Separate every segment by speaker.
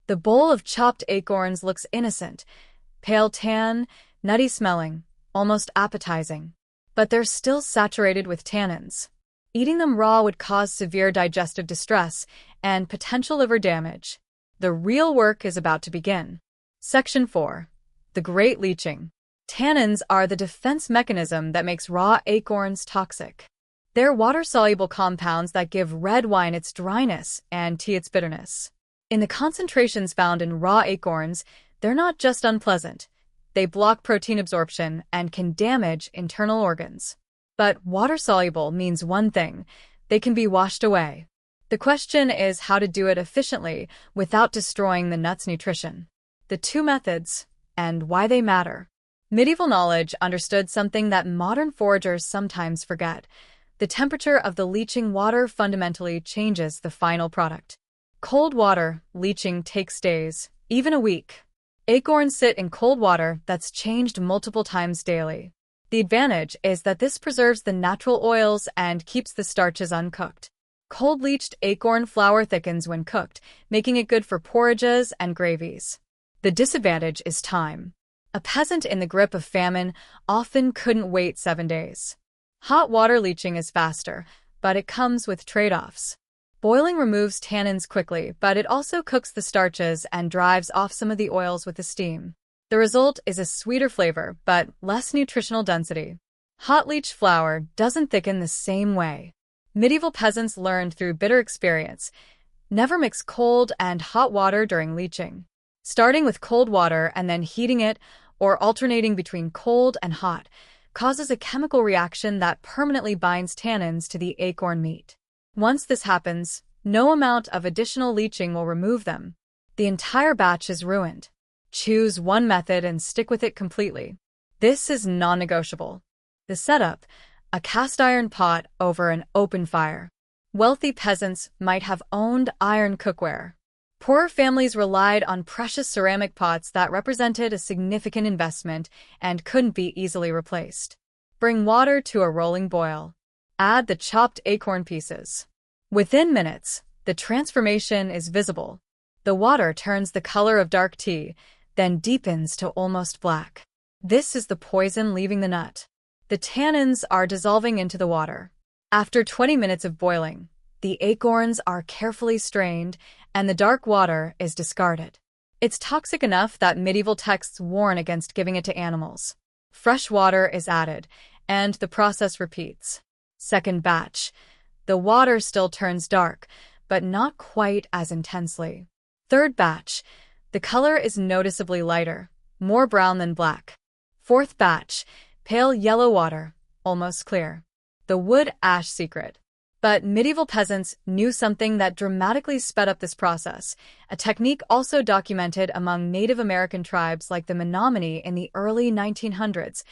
Speaker 1: The bowl of chopped acorns looks innocent, pale tan, nutty smelling, almost appetizing. But they're still saturated with tannins. Eating them raw would cause severe digestive distress and potential liver damage. The real work is about to begin. Section 4. The Great Leaching. Tannins are the defense mechanism that makes raw acorns toxic. They're water-soluble compounds that give red wine its dryness and tea its bitterness. In the concentrations found in raw acorns, they're not just unpleasant. They block protein absorption and can damage internal organs. But water-soluble means one thing: they can be washed away. The question is how to do it efficiently without destroying the nut's nutrition. The two methods, and why they matter. Medieval knowledge understood something that modern foragers sometimes forget. The temperature of the leaching water fundamentally changes the final product. Cold water leaching takes days, even a week. Acorns sit in cold water that's changed multiple times daily. The advantage is that this preserves the natural oils and keeps the starches uncooked. Cold-leached acorn flour thickens when cooked, making it good for porridges and gravies. The disadvantage is time. A peasant in the grip of famine often couldn't wait 7 days. Hot water leaching is faster, but it comes with trade-offs. Boiling removes tannins quickly, but it also cooks the starches and drives off some of the oils with the steam. The result is a sweeter flavor, but less nutritional density. Hot leached flour doesn't thicken the same way. Medieval peasants learned through bitter experience: never mix cold and hot water during leaching. Starting with cold water and then heating it, or alternating between cold and hot, causes a chemical reaction that permanently binds tannins to the acorn meat. Once this happens, no amount of additional leaching will remove them. The entire batch is ruined. Choose one method and stick with it completely. This is non-negotiable. The setup: a cast iron pot over an open fire. Wealthy peasants might have owned iron cookware. Poorer families relied on precious ceramic pots that represented a significant investment and couldn't be easily replaced. Bring water to a rolling boil. Add the chopped acorn pieces. Within minutes, the transformation is visible. The water turns the color of dark tea, then deepens to almost black. This is the poison leaving the nut. The tannins are dissolving into the water. After 20 minutes of boiling, the acorns are carefully strained and the dark water is discarded. It's toxic enough that medieval texts warn against giving it to animals. Fresh water is added, and the process repeats. Second batch. The water still turns dark, but not quite as intensely. Third batch. The color is noticeably lighter, more brown than black. Fourth batch. Pale yellow water, almost clear. The wood ash secret. But medieval peasants knew something that dramatically sped up this process, a technique also documented among Native American tribes like the Menominee in the early 1900s,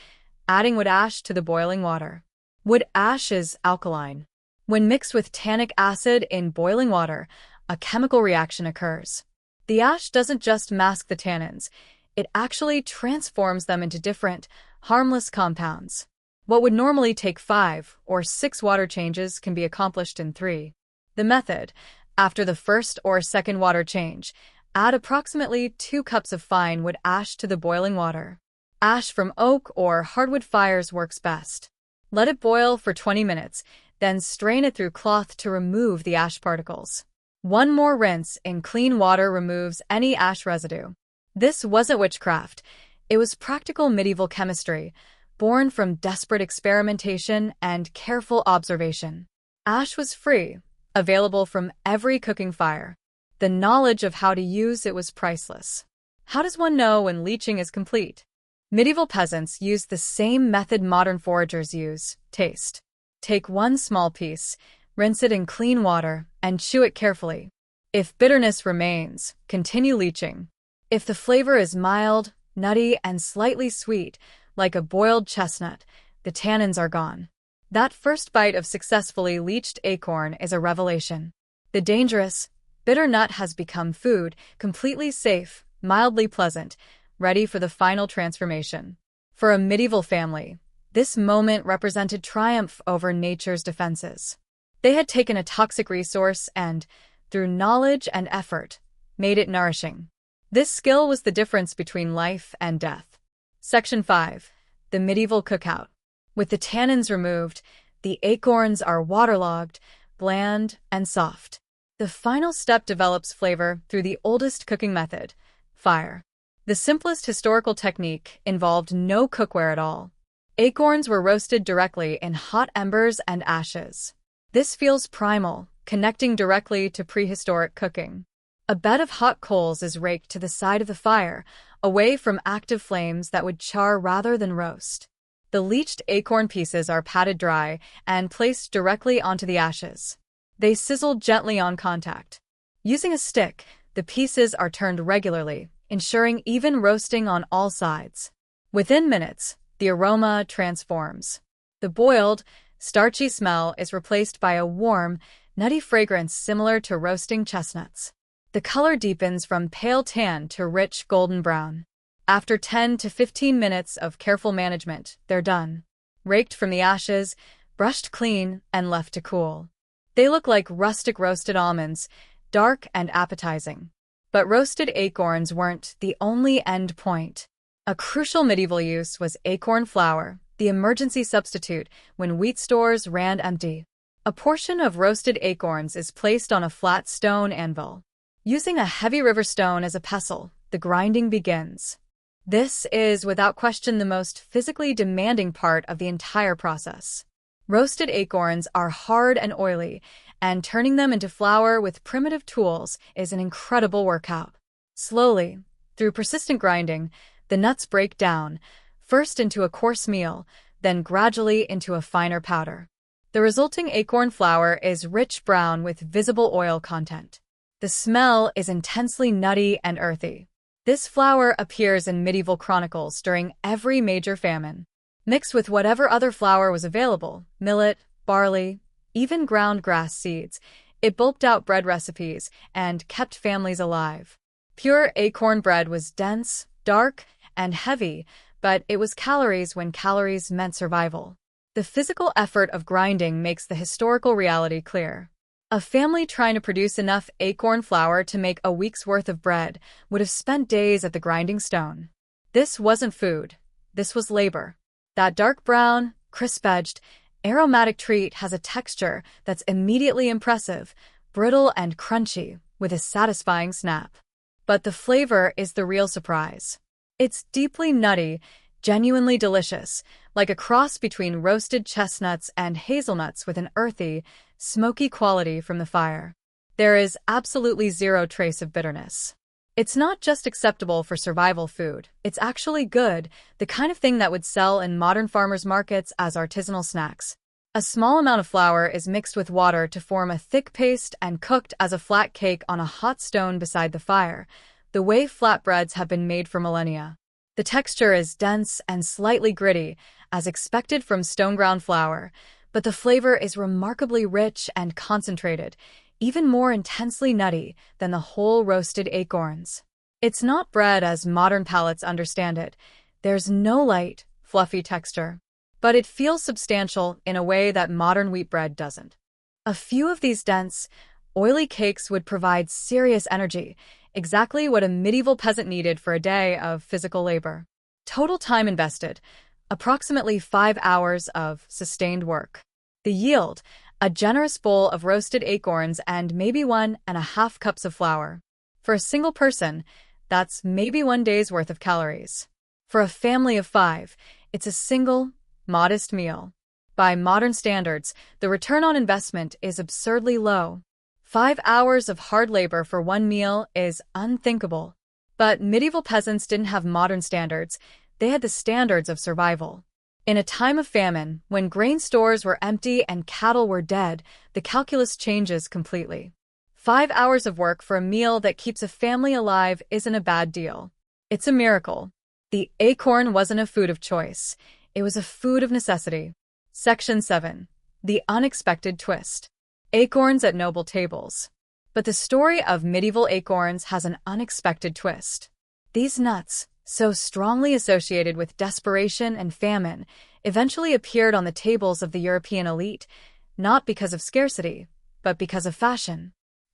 Speaker 1: adding wood ash to the boiling water. Wood ash is alkaline. When mixed with tannic acid in boiling water, a chemical reaction occurs. The ash doesn't just mask the tannins, it actually transforms them into different, harmless compounds. What would normally take 5 or 6 water changes can be accomplished in 3. The method: after the first or second water change, add approximately 2 cups of fine wood ash to the boiling water. Ash from oak or hardwood fires works best. Let it boil for 20 minutes, then strain it through cloth to remove the ash particles. One more rinse in clean water removes any ash residue. This wasn't witchcraft. It was practical medieval chemistry, born from desperate experimentation and careful observation. Ash was free, available from every cooking fire. The knowledge of how to use it was priceless. How does one know when leaching is complete? Medieval peasants used the same method modern foragers use: taste. Take one small piece, rinse it in clean water, and chew it carefully. If bitterness remains, continue leaching. If the flavor is mild, nutty, and slightly sweet, like a boiled chestnut, the tannins are gone. That first bite of successfully leached acorn is a revelation. The dangerous, bitter nut has become food, completely safe, mildly pleasant, ready for the final transformation. For a medieval family, this moment represented triumph over nature's defenses. They had taken a toxic resource and, through knowledge and effort, made it nourishing. This skill was the difference between life and death. Section 5. The medieval cookout. With the tannins removed, the acorns are waterlogged, bland, and soft. The final step develops flavor through the oldest cooking method, fire. The simplest historical technique involved no cookware at all. Acorns were roasted directly in hot embers and ashes. This feels primal, connecting directly to prehistoric cooking. A bed of hot coals is raked to the side of the fire, away from active flames that would char rather than roast. The leached acorn pieces are patted dry and placed directly onto the ashes. They sizzle gently on contact. Using a stick, the pieces are turned regularly, ensuring even roasting on all sides. Within minutes, the aroma transforms. The boiled, starchy smell is replaced by a warm, nutty fragrance similar to roasting chestnuts. The color deepens from pale tan to rich golden brown. After 10 to 15 minutes of careful management, they're done. Raked from the ashes, brushed clean, and left to cool. They look like rustic roasted almonds, dark and appetizing. But roasted acorns weren't the only end point. A crucial medieval use was acorn flour, the emergency substitute when wheat stores ran empty. A portion of roasted acorns is placed on a flat stone anvil. Using a heavy river stone as a pestle, the grinding begins. This is, without question, the most physically demanding part of the entire process. Roasted acorns are hard and oily, and turning them into flour with primitive tools is an incredible workout. Slowly, through persistent grinding, the nuts break down, first into a coarse meal, then gradually into a finer powder. The resulting acorn flour is rich brown with visible oil content. The smell is intensely nutty and earthy. This flour appears in medieval chronicles during every major famine. Mixed with whatever other flour was available, millet, barley, even ground grass seeds, it bulked out bread recipes and kept families alive. Pure acorn bread was dense, dark, and heavy, but it was calories when calories meant survival. The physical effort of grinding makes the historical reality clear. A family trying to produce enough acorn flour to make a week's worth of bread would have spent days at the grinding stone. This wasn't food. This was labor. That dark brown, crisp-edged, aromatic treat has a texture that's immediately impressive, brittle and crunchy, with a satisfying snap. But the flavor is the real surprise. It's deeply nutty, genuinely delicious, like a cross between roasted chestnuts and hazelnuts with an earthy, smoky quality from the fire. There is absolutely zero trace of bitterness. It's not just acceptable for survival food, it's actually good, the kind of thing that would sell in modern farmers' markets as artisanal snacks. A small amount of flour is mixed with water to form a thick paste and cooked as a flat cake on a hot stone beside the fire, the way flatbreads have been made for millennia. The texture is dense and slightly gritty, as expected from stone-ground flour, but the flavor is remarkably rich and concentrated, even more intensely nutty than the whole roasted acorns. It's not bread as modern palates understand it. There's no light, fluffy texture. But it feels substantial in a way that modern wheat bread doesn't. A few of these dense, oily cakes would provide serious energy, exactly what a medieval peasant needed for a day of physical labor. Total time invested, approximately 5 hours of sustained work. The yield, a generous bowl of roasted acorns and maybe 1.5 cups of flour. For a single person, that's maybe 1 day's worth of calories. For a family of 5, it's a single, modest meal. By modern standards, the return on investment is absurdly low. 5 hours of hard labor for one meal is unthinkable. But medieval peasants didn't have modern standards, they had the standards of survival. In a time of famine, when grain stores were empty and cattle were dead, the calculus changes completely. 5 hours of work for a meal that keeps a family alive isn't a bad deal. It's a miracle. The acorn wasn't a food of choice. It was a food of necessity. Section 7. The unexpected twist. Acorns at noble tables. But the story of medieval acorns has an unexpected twist. These nuts, so strongly associated with desperation and famine, eventually appeared on the tables of the European elite, not because of scarcity, but because of fashion.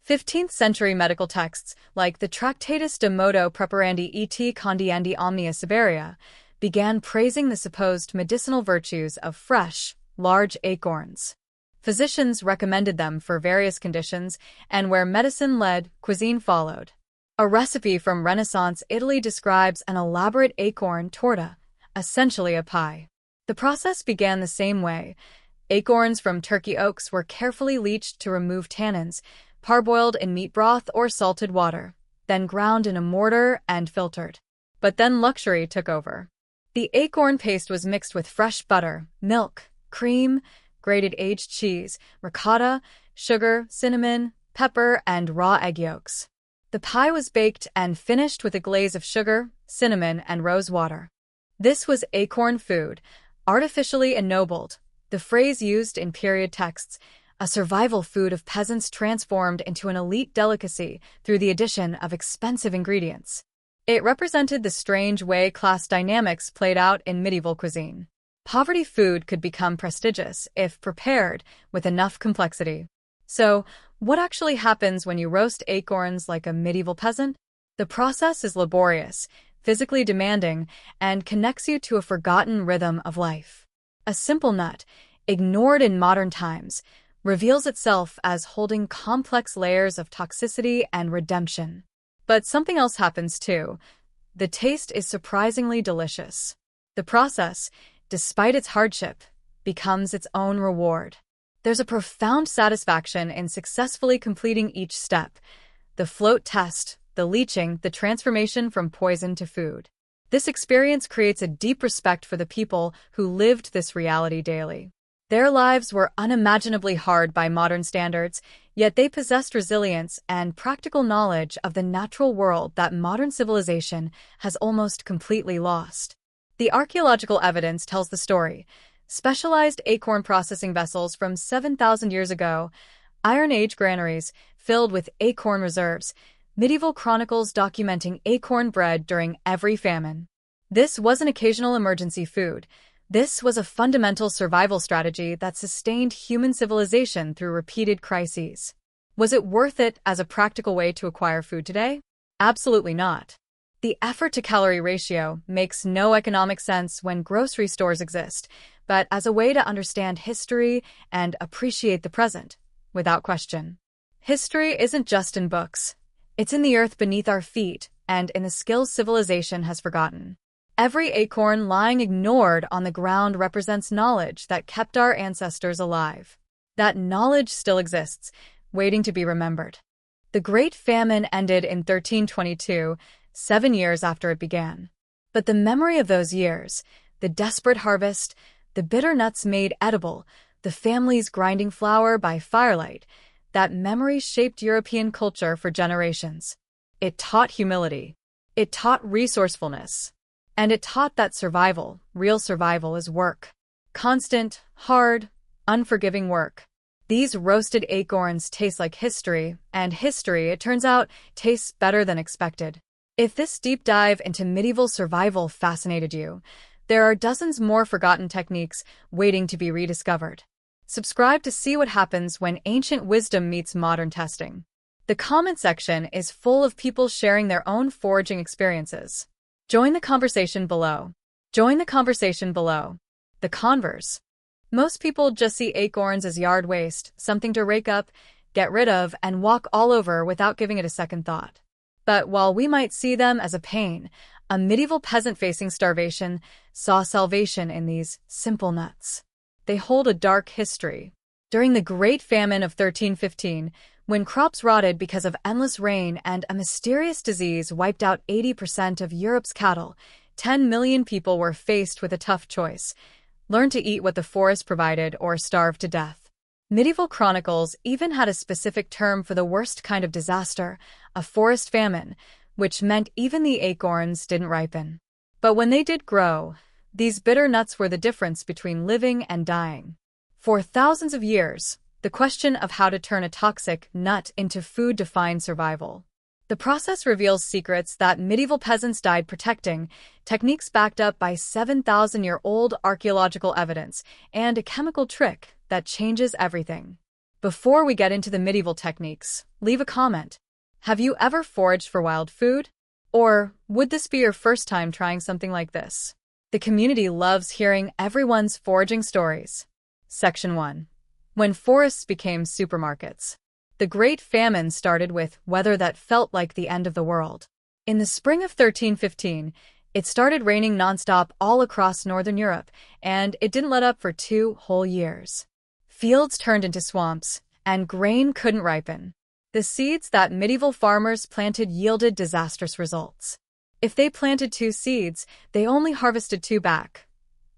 Speaker 1: 15th-century medical texts, like the Tractatus de modo preparandi et condiandi omnia severia, began praising the supposed medicinal virtues of fresh, large acorns. Physicians recommended them for various conditions, and where medicine led, cuisine followed. A recipe from Renaissance Italy describes an elaborate acorn torta, essentially a pie. The process began the same way. Acorns from turkey oaks were carefully leached to remove tannins, parboiled in meat broth or salted water, then ground in a mortar and filtered. But then luxury took over. The acorn paste was mixed with fresh butter, milk, cream, grated aged cheese, ricotta, sugar, cinnamon, pepper, and raw egg yolks. The pie was baked and finished with a glaze of sugar, cinnamon, and rose water. This was acorn food, artificially ennobled, the phrase used in period texts, a survival food of peasants transformed into an elite delicacy through the addition of expensive ingredients. It represented the strange way class dynamics played out in medieval cuisine. Poverty food could become prestigious if prepared with enough complexity. So, what actually happens when you roast acorns like a medieval peasant? The process is laborious, physically demanding, and connects you to a forgotten rhythm of life. A simple nut, ignored in modern times, reveals itself as holding complex layers of toxicity and redemption. But something else happens too. The taste is surprisingly delicious. The process, despite its hardship, becomes its own reward. There's a profound satisfaction in successfully completing each step: the float test, the leaching, the transformation from poison to food. This experience creates a deep respect for the people who lived this reality daily. Their lives were unimaginably hard by modern standards, yet they possessed resilience and practical knowledge of the natural world that modern civilization has almost completely lost. The archaeological evidence tells the story. Specialized acorn processing vessels from 7,000 years ago, Iron Age granaries filled with acorn reserves, medieval chronicles documenting acorn bread during every famine. This wasn't occasional emergency food. This was a fundamental survival strategy that sustained human civilization through repeated crises. Was it worth it as a practical way to acquire food today? Absolutely not. The effort-to-calorie ratio makes no economic sense when grocery stores exist, but as a way to understand history and appreciate the present, without question. History isn't just in books. It's in the earth beneath our feet and in the skills civilization has forgotten. Every acorn lying ignored on the ground represents knowledge that kept our ancestors alive. That knowledge still exists, waiting to be remembered. The Great Famine ended in 1322, 7 years after it began. But the memory of those years, the desperate harvest, the bitter nuts made edible, the families grinding flour by firelight, that memory shaped European culture for generations. It taught humility. It taught resourcefulness. And it taught that survival, real survival, is work. Constant, hard, unforgiving work. These roasted acorns taste like history, and history, it turns out, tastes better than expected. If this deep dive into medieval survival fascinated you, there are dozens more forgotten techniques waiting to be rediscovered. Subscribe to see what happens when ancient wisdom meets modern testing. The comment section is full of people sharing their own foraging experiences. Join the conversation below. Join the conversation below. The converse. Most people just see acorns as yard waste, something to rake up, get rid of, and walk all over without giving it a second thought. But while we might see them as a pain, a medieval peasant facing starvation saw salvation in these simple nuts. They hold a dark history. During the Great Famine of 1315, when crops rotted because of endless rain and a mysterious disease wiped out 80% of Europe's cattle, 10 million people were faced with a tough choice: learn to eat what the forest provided or starve to death. Medieval chronicles even had a specific term for the worst kind of disaster, a forest famine, which meant even the acorns didn't ripen. But when they did grow, these bitter nuts were the difference between living and dying. For thousands of years, the question of how to turn a toxic nut into food defined survival. The process reveals secrets that medieval peasants died protecting, techniques backed up by 7,000-year-old archaeological evidence, and a chemical trick that changes everything. Before we get into the medieval techniques, leave a comment. Have you ever foraged for wild food? Or would this be your first time trying something like this? The community loves hearing everyone's foraging stories. Section 1. When forests became supermarkets. The Great Famine started with weather that felt like the end of the world. In the spring of 1315, it started raining nonstop all across northern Europe, and it didn't let up for 2 whole years. Fields turned into swamps, and grain couldn't ripen. The seeds that medieval farmers planted yielded disastrous results. If they planted 2 seeds, they only harvested 2 back,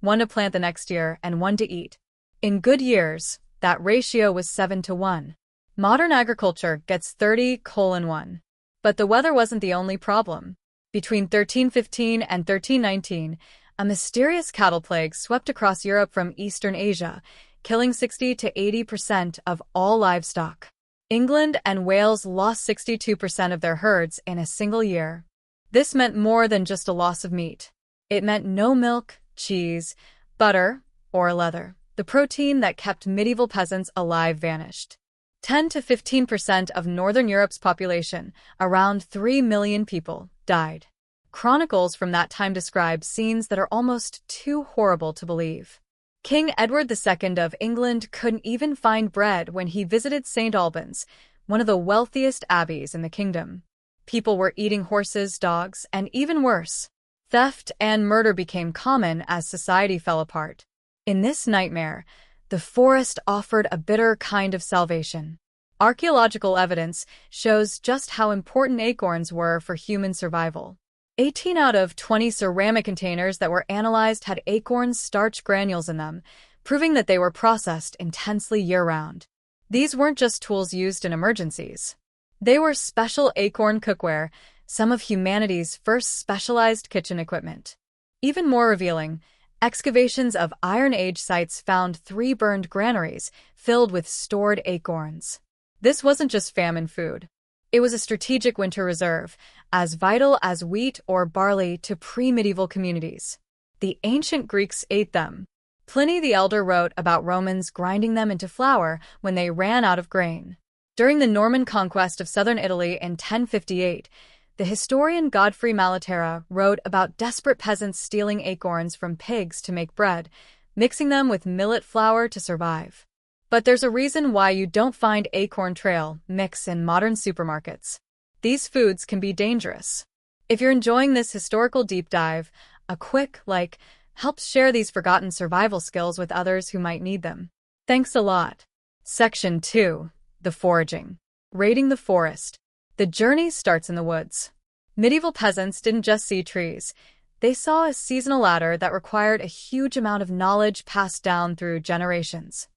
Speaker 1: 1 to plant the next year and 1 to eat. In good years, that ratio was 7 to 1. Modern agriculture gets 30:1. But the weather wasn't the only problem. Between 1315 and 1319, a mysterious cattle plague swept across Europe from Eastern Asia, killing 60 to 80% of all livestock. England and Wales lost 62% of their herds in a single year. This meant more than just a loss of meat. It meant no milk, cheese, butter, or leather. The protein that kept medieval peasants alive vanished. 10 to 15% of Northern Europe's population, around 3 million people, died. Chronicles from that time describe scenes that are almost too horrible to believe. King Edward II of England couldn't even find bread when he visited St. Albans, one of the wealthiest abbeys in the kingdom. People were eating horses, dogs, and even worse. Theft and murder became common as society fell apart. In this nightmare, the forest offered a bitter kind of salvation. Archaeological evidence shows just how important acorns were for human survival. 18 out of 20 ceramic containers that were analyzed had acorn starch granules in them, proving that they were processed intensely year-round. These weren't just tools used in emergencies. They were special acorn cookware, some of humanity's first specialized kitchen equipment. Even more revealing, excavations of Iron Age sites found 3 burned granaries filled with stored acorns. This wasn't just famine food. It was a strategic winter reserve, as vital as wheat or barley to pre-medieval communities. The ancient Greeks ate them. Pliny the Elder wrote about Romans grinding them into flour when they ran out of grain. During the Norman conquest of southern Italy in 1058, the historian Godfrey Malaterra wrote about desperate peasants stealing acorns from pigs to make bread, mixing them with millet flour to survive. But there's a reason why you don't find acorn trail mix in modern supermarkets. These foods can be dangerous. If you're enjoying this historical deep dive, a quick like helps share these forgotten survival skills with others who might need them. Thanks a lot. Section 2. The foraging. Raiding the forest. The journey starts in the woods. Medieval peasants didn't just see trees. They saw a seasonal ladder that required a huge amount of knowledge passed down through generations.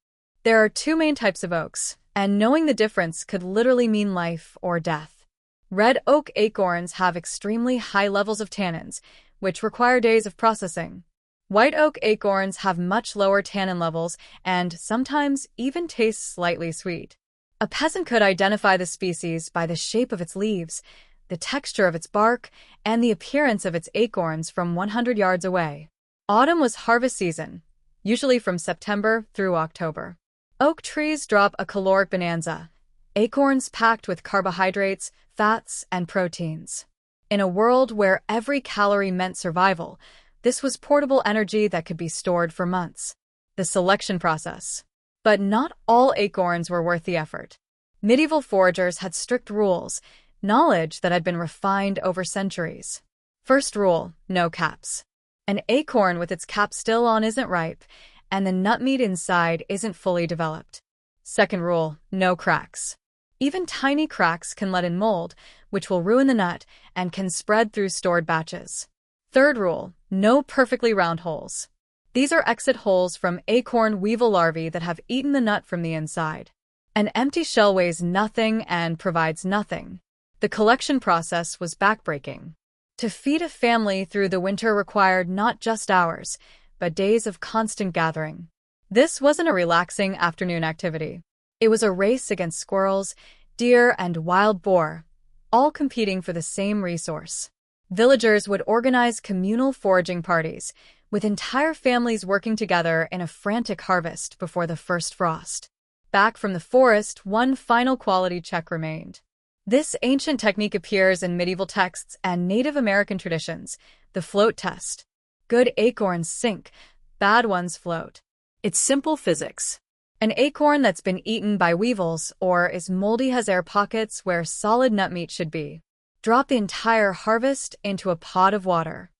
Speaker 1: There are 2 main types of oaks, and knowing the difference could literally mean life or death. Red oak acorns have extremely high levels of tannins, which require days of processing. White oak acorns have much lower tannin levels and sometimes even taste slightly sweet. A peasant could identify the species by the shape of its leaves, the texture of its bark, and the appearance of its acorns from 100 yards away. Autumn was harvest season, usually from September through October. Oak trees drop a caloric bonanza, acorns packed with carbohydrates, fats, and proteins. In a world where every calorie meant survival, this was portable energy that could be stored for months. The selection process. But not all acorns were worth the effort. Medieval foragers had strict rules, knowledge that had been refined over centuries. First rule, no caps. An acorn with its cap still on isn't ripe, and the nut meat inside isn't fully developed. Second rule, no cracks. Even tiny cracks can let in mold, which will ruin the nut and can spread through stored batches. Third rule, no perfectly round holes. These are exit holes from acorn weevil larvae that have eaten the nut from the inside. An empty shell weighs nothing and provides nothing. The collection process was backbreaking. To feed a family through the winter required not just hours, but days of constant gathering. This wasn't a relaxing afternoon activity. It was a race against squirrels, deer, and wild boar, all competing for the same resource. Villagers would organize communal foraging parties, with entire families working together in a frantic harvest before the first frost. Back from the forest, one final quality check remained. This ancient technique appears in medieval texts and Native American traditions, the float test. Good acorns sink, bad ones float. It's simple physics. An acorn that's been eaten by weevils or is moldy has air pockets where solid nut meat should be. Drop the entire harvest into a pot of water.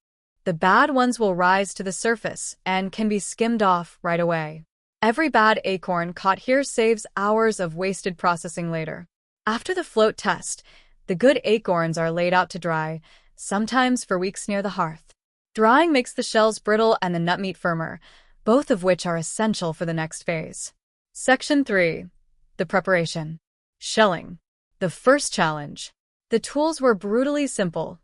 Speaker 1: The bad ones will rise to the surface and can be skimmed off right away. Every bad acorn caught here saves hours of wasted processing later. After the float test, the good acorns are laid out to dry, sometimes for weeks near the hearth. Drying makes the shells brittle and the nut meat firmer, both of which are essential for the next phase. Section 3. The preparation. Shelling. The first challenge. The tools were brutally simple.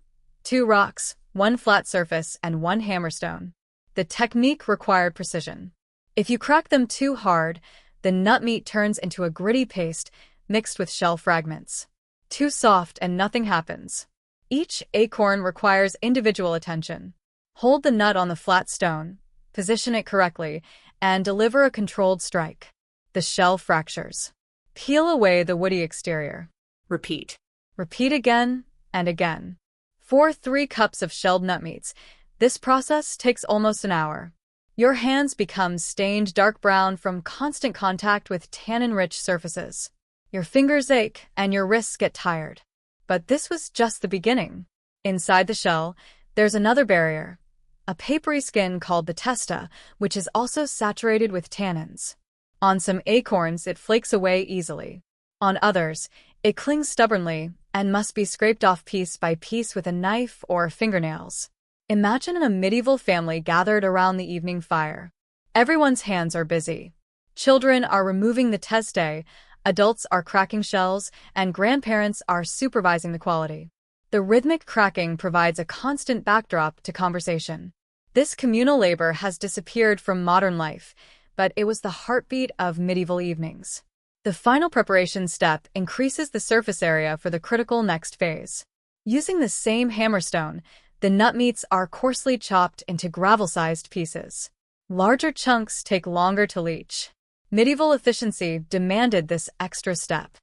Speaker 1: 2 rocks, 1 flat surface, and 1 hammerstone. The technique required precision. If you crack them too hard, the nut meat turns into a gritty paste mixed with shell fragments. Too soft and nothing happens. Each acorn requires individual attention. Hold the nut on the flat stone, position it correctly, and deliver a controlled strike. The shell fractures. Peel away the woody exterior.
Speaker 2: Repeat.
Speaker 1: Repeat again and again. For 3 cups of shelled nut meats, this process takes almost an hour. Your hands become stained dark brown from constant contact with tannin-rich surfaces. Your fingers ache and your wrists get tired. But this was just the beginning. Inside the shell, there's another barrier, a papery skin called the testa, which is also saturated with tannins. On some acorns, it flakes away easily. On others, it clings stubbornly and must be scraped off piece by piece with a knife or fingernails. Imagine a medieval family gathered around the evening fire. Everyone's hands are busy. Children are removing the testae, adults are cracking shells, and grandparents are supervising the quality. The rhythmic cracking provides a constant backdrop to conversation. This communal labor has disappeared from modern life, but it was the heartbeat of medieval evenings. The final preparation step increases the surface area for the critical next phase. Using the same hammerstone, the nut meats are coarsely chopped into gravel-sized pieces. Larger chunks take longer to leach. Medieval efficiency demanded this extra step.